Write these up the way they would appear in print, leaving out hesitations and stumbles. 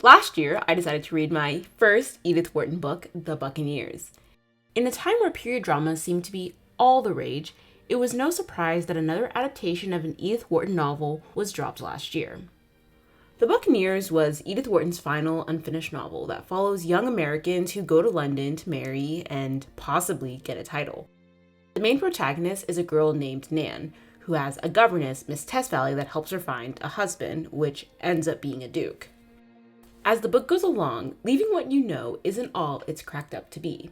Last year, I decided to read my first Edith Wharton book, The Buccaneers. In a time where period dramas seemed to be all the rage, it was no surprise that another adaptation of an Edith Wharton novel was dropped last year. The Buccaneers was Edith Wharton's final unfinished novel that follows young Americans who go to London to marry and possibly get a title. The main protagonist is a girl named Nan, who has a governess, Miss Testvalley, that helps her find a husband, which ends up being a duke. As the book goes along, leaving what you know isn't all it's cracked up to be.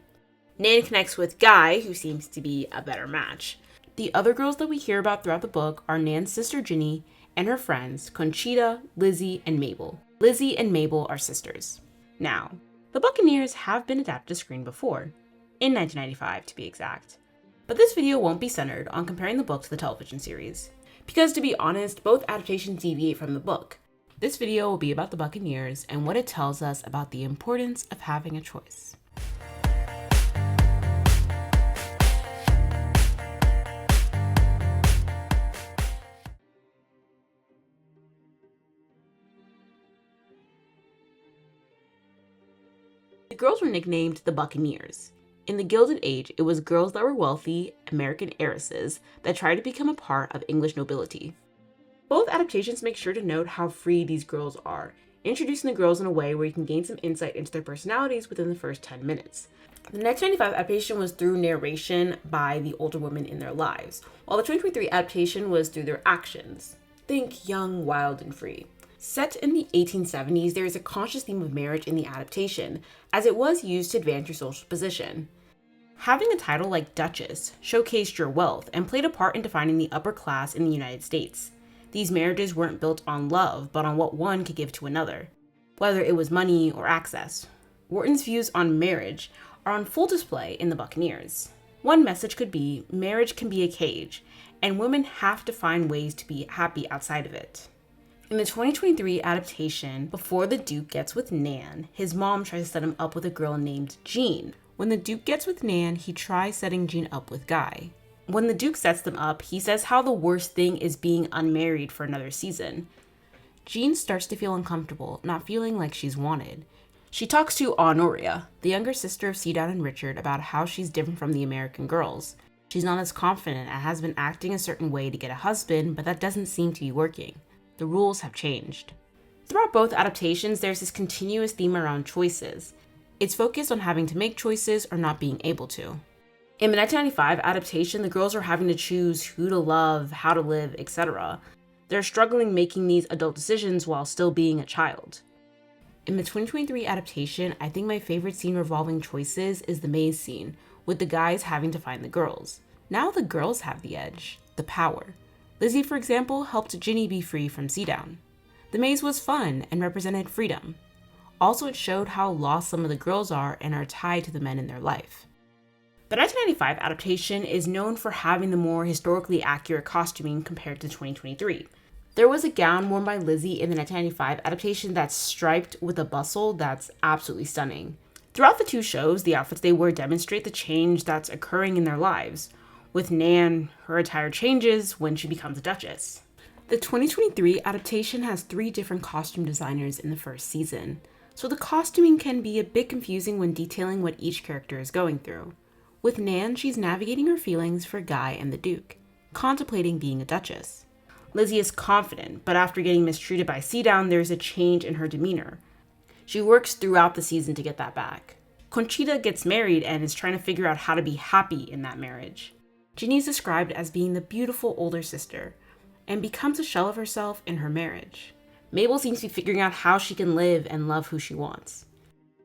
Nan connects with Guy, who seems to be a better match. The other girls that we hear about throughout the book are Nan's sister Ginny and her friends Conchita, Lizzie, and Mabel. Lizzie and Mabel are sisters. Now, the Buccaneers have been adapted to screen before, in 1995 to be exact. But this video won't be centered on comparing the book to the television series, because to be honest, both adaptations deviate from the book. This video will be about the Buccaneers and what it tells us about the importance of having a choice. The girls were nicknamed the Buccaneers. In the Gilded Age, it was girls that were wealthy American heiresses that tried to become a part of English nobility. Both adaptations make sure to note how free these girls are, introducing the girls in a way where you can gain some insight into their personalities within the first 10 minutes. The 1995 adaptation was through narration by the older women in their lives, while the 2023 adaptation was through their actions. Think young, wild, and free. Set in the 1870s, there is a conscious theme of marriage in the adaptation, as it was used to advance your social position. Having a title like Duchess showcased your wealth and played a part in defining the upper class in the United States. These marriages weren't built on love, but on what one could give to another, whether it was money or access. Wharton's views on marriage are on full display in The Buccaneers. One message could be, marriage can be a cage, and women have to find ways to be happy outside of it. In the 2023 adaptation, before the Duke gets with Nan, his mom tries to set him up with a girl named Jean. When the Duke gets with Nan, he tries setting Jean up with Guy. When the Duke sets them up, he says how the worst thing is being unmarried for another season. Jean starts to feel uncomfortable, not feeling like she's wanted. She talks to Honoria, the younger sister of Cedown and Richard, about how she's different from the American girls. She's not as confident and has been acting a certain way to get a husband, but that doesn't seem to be working. The rules have changed. Throughout both adaptations, there's this continuous theme around choices. It's focused on having to make choices or not being able to. In the 1995 adaptation, the girls are having to choose who to love, how to live, etc. They're struggling making these adult decisions while still being a child. In the 2023 adaptation, I think my favorite scene revolving choices is the maze scene, with the guys having to find the girls. Now the girls have the edge, the power. Lizzie, for example, helped Ginny be free from Cedown. The maze was fun and represented freedom. Also, it showed how lost some of the girls are and are tied to the men in their life. The 1995 adaptation is known for having the more historically accurate costuming compared to 2023. There was a gown worn by Lizzie in the 1995 adaptation that's striped with a bustle that's absolutely stunning. Throughout the two shows, the outfits they wear demonstrate the change that's occurring in their lives. With Nan, her attire changes when she becomes a duchess. The 2023 adaptation has 3 different costume designers in the first season, so the costuming can be a bit confusing when detailing what each character is going through. With Nan, she's navigating her feelings for Guy and the Duke, contemplating being a duchess. Lizzie is confident, but after getting mistreated by Cedown, there's a change in her demeanor. She works throughout the season to get that back. Conchita gets married and is trying to figure out how to be happy in that marriage. Ginny is described as being the beautiful older sister, and becomes a shell of herself in her marriage. Mabel seems to be figuring out how she can live and love who she wants.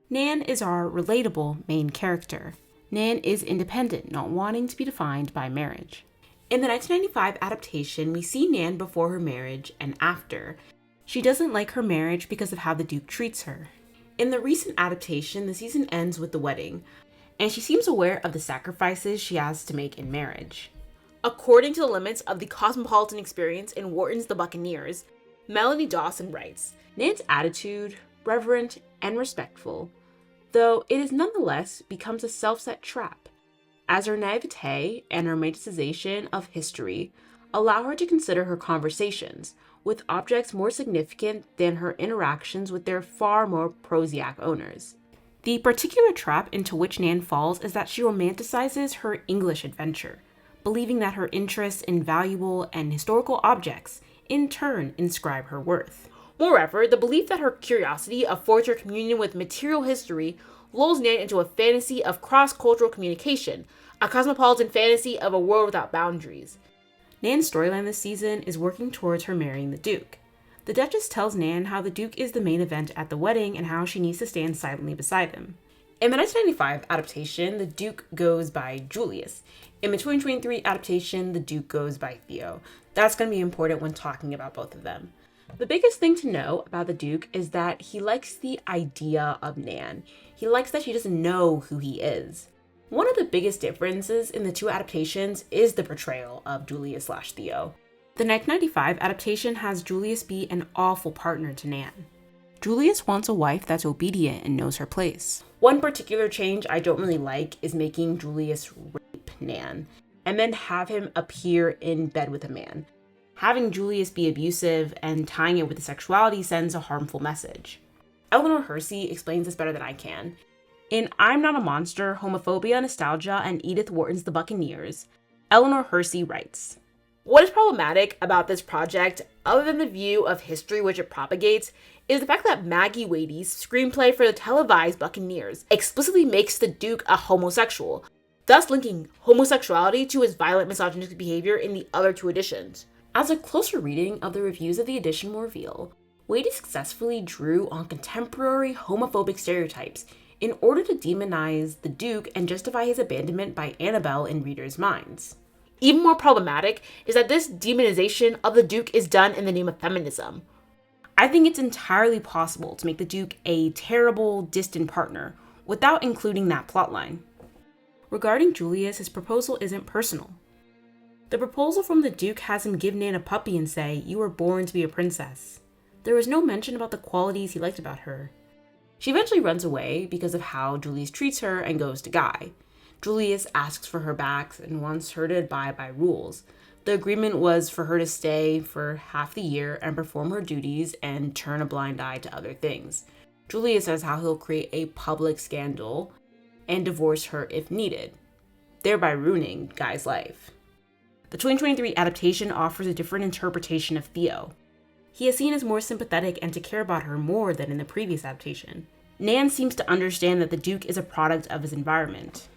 Nan is our relatable main character. Nan is independent, not wanting to be defined by marriage. In the 1995 adaptation, we see Nan before her marriage and after. She doesn't like her marriage because of how the Duke treats her. In the recent adaptation, the season ends with the wedding, and she seems aware of the sacrifices she has to make in marriage. According to the limits of the Cosmopolitan experience in Wharton's The Buccaneers, Melanie Dawson writes, Nan's attitude, reverent and respectful, though it is nonetheless becomes a self-set trap. As her naivete and romanticization of history allow her to consider her conversations with objects more significant than her interactions with their far more prosaic owners. The particular trap into which Nan falls is that she romanticizes her English adventure, believing that her interests in valuable and historical objects in turn inscribe her worth. Moreover, the belief that her curiosity affords her communion with material history lulls Nan into a fantasy of cross-cultural communication, a cosmopolitan fantasy of a world without boundaries. Nan's storyline this season is working towards her marrying the Duke. The Duchess tells Nan how the Duke is the main event at the wedding and how she needs to stand silently beside him. In the 1995 adaptation, the Duke goes by Julius. In the 2023 adaptation, the Duke goes by Theo. That's going to be important when talking about both of them. The biggest thing to know about the Duke is that he likes the idea of Nan. He likes that she doesn't know who he is. One of the biggest differences in the two adaptations is the portrayal of Julius/Theo. The 1995 adaptation has Julius be an awful partner to Nan. Julius wants a wife that's obedient and knows her place. One particular change I don't really like is making Julius rape Nan, and then have him appear in bed with a man. Having Julius be abusive and tying it with the sexuality sends a harmful message. Eleanor Hersey explains this better than I can. In I'm Not a Monster, Homophobia, Nostalgia, and Edith Wharton's The Buccaneers, Eleanor Hersey writes, "What is problematic about this project, other than the view of history which it propagates, is the fact that Maggie Wady's screenplay for the televised Buccaneers explicitly makes the Duke a homosexual, thus linking homosexuality to his violent misogynistic behavior in the other two editions. As a closer reading of the reviews of the edition will reveal, Wady successfully drew on contemporary homophobic stereotypes in order to demonize the Duke and justify his abandonment by Annabelle in readers' minds. Even more problematic is that this demonization of the Duke is done in the name of feminism. I think it's entirely possible to make the Duke a terrible, distant partner without including that plotline. Regarding Julius, his proposal isn't personal. The proposal from the Duke has him give Nan a puppy and say, 'You were born to be a princess.' There is no mention about the qualities he liked about her. She eventually runs away because of how Julius treats her and goes to Guy. Julius asks for her back and wants her to abide by rules. The agreement was for her to stay for half the year and perform her duties and turn a blind eye to other things. Julius says how he'll create a public scandal and divorce her if needed, thereby ruining Guy's life. The 2023 adaptation offers a different interpretation of Theo. He is seen as more sympathetic and to care about her more than in the previous adaptation. Nan seems to understand that the Duke is a product of his environment.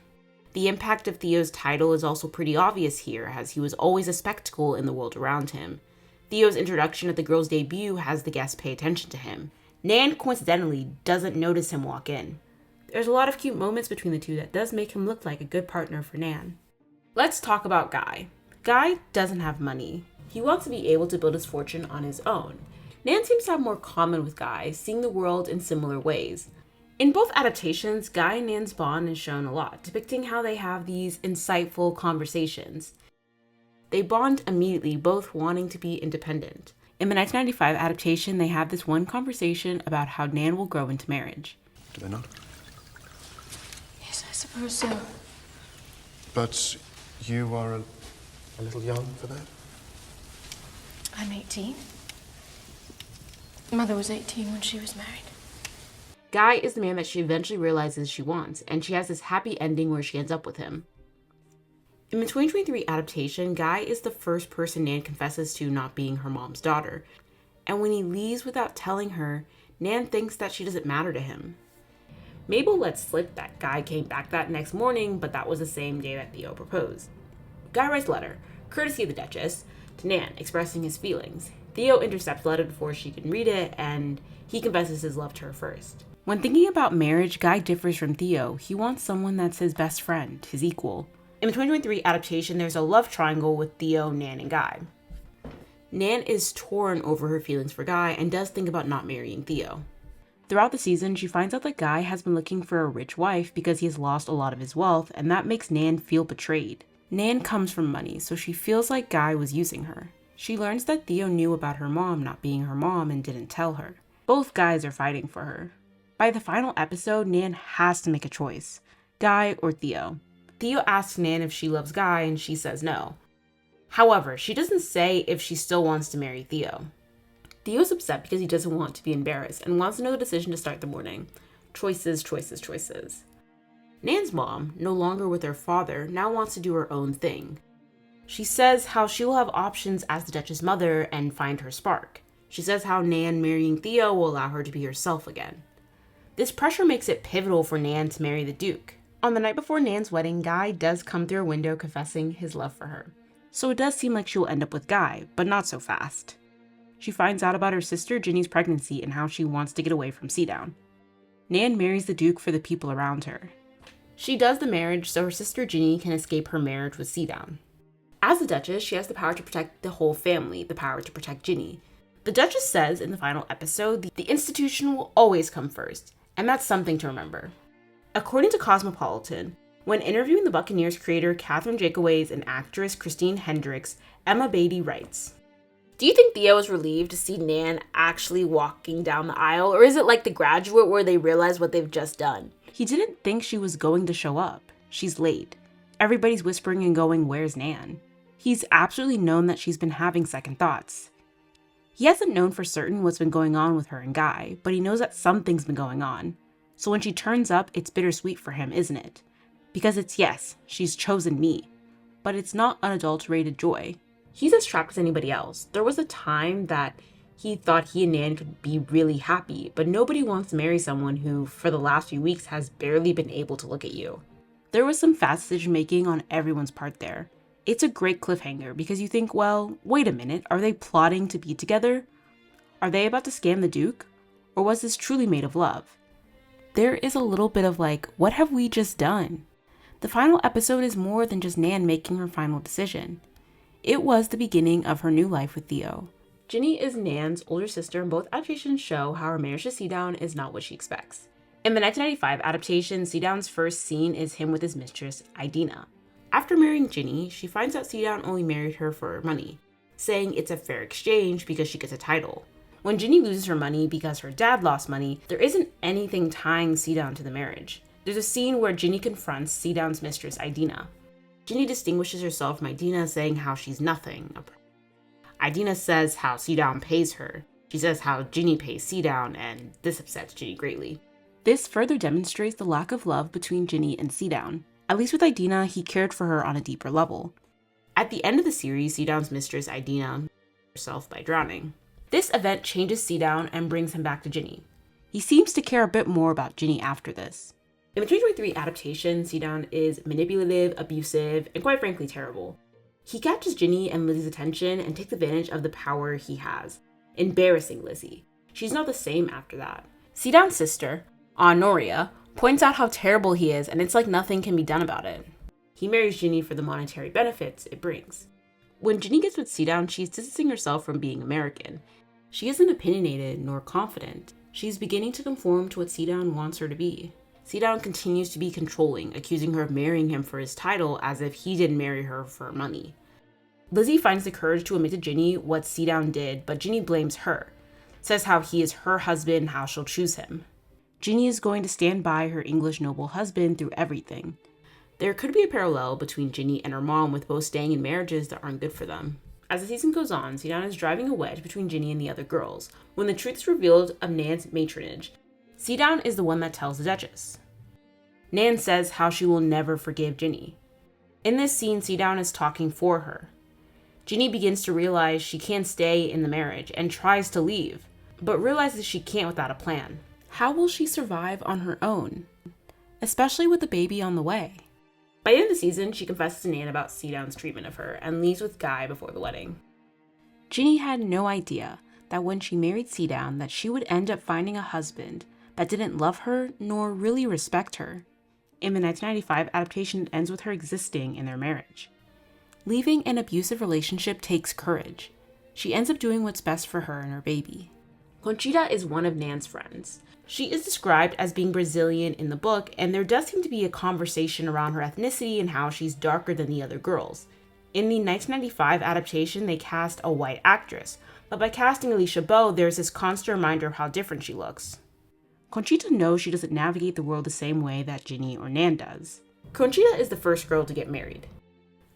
The impact of Theo's title is also pretty obvious here, as he was always a spectacle in the world around him. Theo's introduction at the girl's debut has the guests pay attention to him. Nan, coincidentally, doesn't notice him walk in. There's a lot of cute moments between the two that does make him look like a good partner for Nan. Let's talk about Guy. Guy doesn't have money. He wants to be able to build his fortune on his own. Nan seems to have more common with Guy, seeing the world in similar ways. In both adaptations, Guy and Nan's bond is shown a lot, depicting how they have these insightful conversations. They bond immediately, both wanting to be independent. In the 1995 adaptation, they have this one conversation about how Nan will grow into marriage. Do they not? Yes, I suppose so. But you are a little young for that? I'm 18. Mother was 18 when she was married. Guy is the man that she eventually realizes she wants, and she has this happy ending where she ends up with him. In the 2023 adaptation, Guy is the first person Nan confesses to not being her mom's daughter, and when he leaves without telling her, Nan thinks that she doesn't matter to him. Mabel lets slip that Guy came back that next morning, but that was the same day that Theo proposed. Guy writes a letter, courtesy of the Duchess, to Nan, expressing his feelings. Theo intercepts the letter before she can read it, and he confesses his love to her first. When thinking about marriage, Guy differs from Theo. He wants someone that's his best friend, his equal. In the 2023 adaptation, there's a love triangle with Theo, Nan, and Guy. Nan is torn over her feelings for Guy and does think about not marrying Theo. Throughout the season, she finds out that Guy has been looking for a rich wife because he has lost a lot of his wealth, and that makes Nan feel betrayed. Nan comes from money, so she feels like Guy was using her. She learns that Theo knew about her mom not being her mom and didn't tell her. Both guys are fighting for her. By the final episode, Nan has to make a choice. Guy or Theo. Theo asks Nan if she loves Guy and she says no. However, she doesn't say if she still wants to marry Theo. Theo's upset because he doesn't want to be embarrassed and wants to know the decision to start the morning. Choices, choices, choices. Nan's mom, no longer with her father, now wants to do her own thing. She says how she will have options as the Duchess' mother and find her spark. She says how Nan marrying Theo will allow her to be herself again. This pressure makes it pivotal for Nan to marry the Duke. On the night before Nan's wedding, Guy does come through a window confessing his love for her. So it does seem like she will end up with Guy, but not so fast. She finds out about her sister Ginny's pregnancy and how she wants to get away from Seadown. Nan marries the Duke for the people around her. She does the marriage so her sister Ginny can escape her marriage with Seadown. As the Duchess, she has the power to protect the whole family, the power to protect Ginny. The Duchess says in the final episode, the institution will always come first, and that's something to remember. According to Cosmopolitan, when interviewing the Buccaneers creator Katherine Jakeways and actress Christina Hendricks, Emma Baty writes, "Do you think Theo was relieved to see Nan actually walking down the aisle, or is it like The Graduate where they realize what they've just done?" He didn't think she was going to show up. She's late. Everybody's whispering and going, "Where's Nan?" He's absolutely known that she's been having second thoughts. He hasn't known for certain what's been going on with her and Guy, but he knows that something's been going on. So when she turns up, it's bittersweet for him, isn't it? Because it's yes, she's chosen me, but it's not unadulterated joy. He's as trapped as anybody else. There was a time that he thought he and Nan could be really happy, but nobody wants to marry someone who, for the last few weeks, has barely been able to look at you. There was some fast decision making on everyone's part there. It's a great cliffhanger because you think, well, wait a minute, are they plotting to be together? Are they about to scam the Duke? Or was this truly made of love? There is a little bit of like, what have we just done? The final episode is more than just Nan making her final decision. It was the beginning of her new life with Theo. Ginny is Nan's older sister, and both adaptations show how her marriage to Seadown is not what she expects. In the 1995 adaptation, Seadown's first scene is him with his mistress, Idina. After marrying Ginny, she finds out Seadown only married her for her money, saying it's a fair exchange because she gets a title. When Ginny loses her money because her dad lost money, there isn't anything tying Seadown to the marriage. There's a scene where Ginny confronts Seadown's mistress, Idina. Ginny distinguishes herself from Idina, saying how she's nothing. Idina says how Seadown pays her. She says how Ginny pays Seadown, and this upsets Ginny greatly. This further demonstrates the lack of love between Ginny and Seadown. At least with Idina, he cared for her on a deeper level. At the end of the series, Seadown's mistress, Idina, herself by drowning. This event changes Seadown and brings him back to Ginny. He seems to care a bit more about Ginny after this. In the 2023 adaptation, Seadown is manipulative, abusive, and quite frankly terrible. He catches Ginny and Lizzie's attention and takes advantage of the power he has, embarrassing Lizzie. She's not the same after that. Seadown's sister, Honoria, points out how terrible he is, and it's like nothing can be done about it. He marries Ginny for the monetary benefits it brings. When Ginny gets with Seadown, she's distancing herself from being American. She isn't opinionated nor confident. She's beginning to conform to what Seadown wants her to be. Seadown continues to be controlling, accusing her of marrying him for his title as if he didn't marry her for money. Lizzie finds the courage to admit to Ginny what Seadown did, but Ginny blames her, says how he is her husband, how she'll choose him. Ginny is going to stand by her English noble husband through everything. There could be a parallel between Ginny and her mom, with both staying in marriages that aren't good for them. As the season goes on, Seadown is driving a wedge between Ginny and the other girls. When the truth is revealed of Nan's matronage, Seadown is the one that tells the Duchess. Nan says how she will never forgive Ginny. In this scene, Seadown is talking for her. Ginny begins to realize she can't stay in the marriage and tries to leave, but realizes she can't without a plan. How will she survive on her own, especially with the baby on the way? By the end of the season, she confesses to Nan about Seadown's treatment of her and leaves with Guy before the wedding. Ginny had no idea that when she married Seadown that she would end up finding a husband that didn't love her nor really respect her. In the 1995 adaptation, it ends with her existing in their marriage. Leaving an abusive relationship takes courage. She ends up doing what's best for her and her baby. Conchita is one of Nan's friends. She is described as being Brazilian in the book, and there does seem to be a conversation around her ethnicity and how she's darker than the other girls. In the 1995 adaptation, they cast a white actress, but by casting Alicia Bowe, there's this constant reminder of how different she looks. Conchita knows she doesn't navigate the world the same way that Ginny or Nan does. Conchita is the first girl to get married.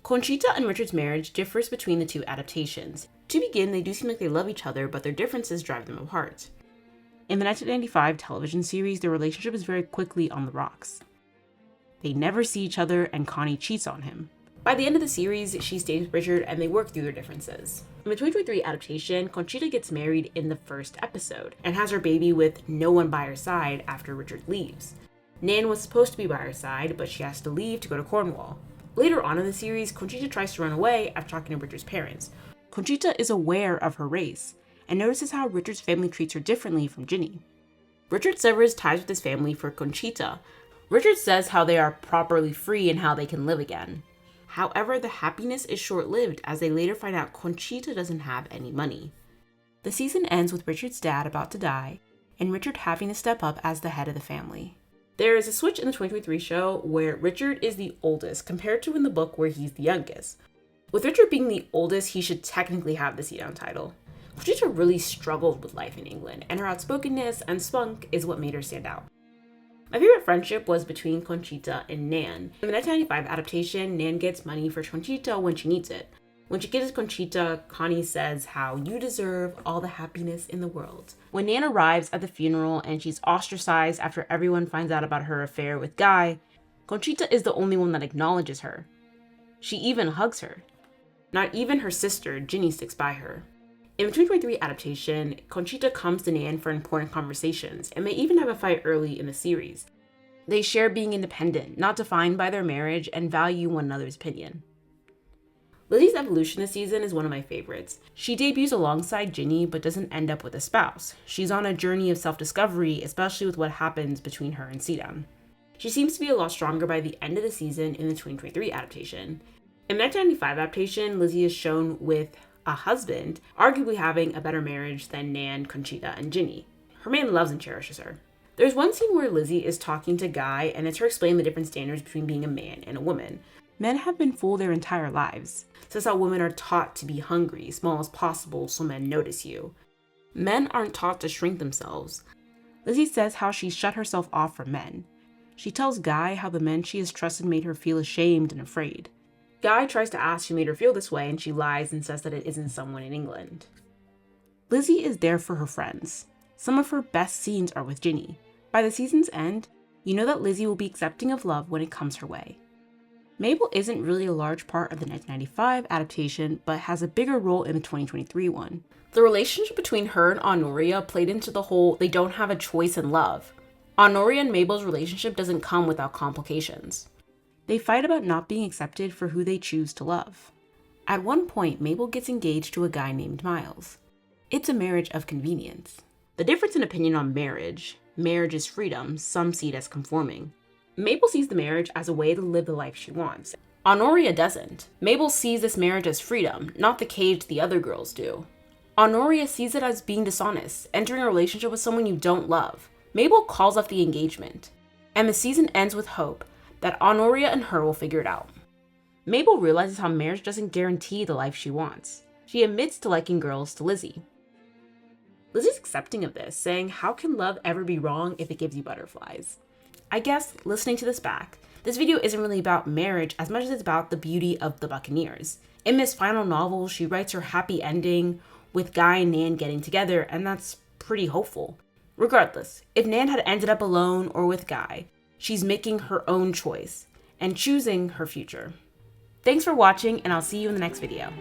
Conchita and Richard's marriage differs between the two adaptations. To begin, they do seem like they love each other, but their differences drive them apart. In the 1995 television series, their relationship is very quickly on the rocks. They never see each other, and Connie cheats on him. By the end of the series, she stays with Richard and they work through their differences. In the 2023 adaptation, Conchita gets married in the first episode and has her baby with no one by her side after Richard leaves. Nan was supposed to be by her side, but she has to leave to go to Cornwall. Later on in the series, Conchita tries to run away after talking to Richard's parents. Conchita is aware of her race and notices how Richard's family treats her differently from Ginny. Richard severs ties with his family for Conchita. Richard says how they are properly free and how they can live again. However, the happiness is short-lived as they later find out Conchita doesn't have any money. The season ends with Richard's dad about to die and Richard having to step up as the head of the family. There is a switch in the 2023 show where Richard is the oldest compared to in the book where he's the youngest. With Richard being the oldest, he should technically have the sit-down title. Conchita really struggled with life in England, and her outspokenness and spunk is what made her stand out. My favorite friendship was between Conchita and Nan. In the 1995 adaptation, Nan gets money for Conchita when she needs it. When she gives Conchita, Connie says how you deserve all the happiness in the world. When Nan arrives at the funeral and she's ostracized after everyone finds out about her affair with Guy, Conchita is the only one that acknowledges her. She even hugs her. Not even her sister, Ginny, sticks by her. In the 2023 adaptation, Conchita comes to Nan for important conversations and may even have a fight early in the series. They share being independent, not defined by their marriage, and value one another's opinion. Lizzie's evolution this season is one of my favorites. She debuts alongside Ginny but doesn't end up with a spouse. She's on a journey of self-discovery, especially with what happens between her and Seadown. She seems to be a lot stronger by the end of the season in the 2023 adaptation. In the 1995 adaptation, Lizzie is shown with a husband, arguably having a better marriage than Nan, Conchita, and Ginny. Her man loves and cherishes her. There's one scene where Lizzie is talking to Guy and it's her explaining the different standards between being a man and a woman. Men have been fooled their entire lives. Says how women are taught to be hungry, small as possible so men notice you. Men aren't taught to shrink themselves. Lizzie says how she shut herself off from men. She tells Guy how the men she has trusted made her feel ashamed and afraid. Guy tries to ask who made her feel this way, and she lies and says that it isn't someone in England. Lizzie is there for her friends. Some of her best scenes are with Ginny. By the season's end, you know that Lizzie will be accepting of love when it comes her way. Mabel isn't really a large part of the 1995 adaptation, but has a bigger role in the 2023 one. The relationship between her and Honoria played into the whole they don't have a choice in love. Honoria and Mabel's relationship doesn't come without complications. They fight about not being accepted for who they choose to love. At one point, Mabel gets engaged to a guy named Miles. It's a marriage of convenience. The difference in opinion on marriage is freedom, some see it as conforming. Mabel sees the marriage as a way to live the life she wants. Honoria doesn't. Mabel sees this marriage as freedom, not the cage the other girls do. Honoria sees it as being dishonest, entering a relationship with someone you don't love. Mabel calls off the engagement. And the season ends with hope that Honoria and her will figure it out. Mabel realizes how marriage doesn't guarantee the life she wants. She admits to liking girls to Lizzie. Lizzie's accepting of this, saying, how can love ever be wrong if it gives you butterflies? I guess, listening to this back, this video isn't really about marriage as much as it's about the beauty of the Buccaneers. In this final novel, she writes her happy ending with Guy and Nan getting together, and that's pretty hopeful. Regardless, if Nan had ended up alone or with Guy, she's making her own choice and choosing her future. Thanks for watching, and I'll see you in the next video.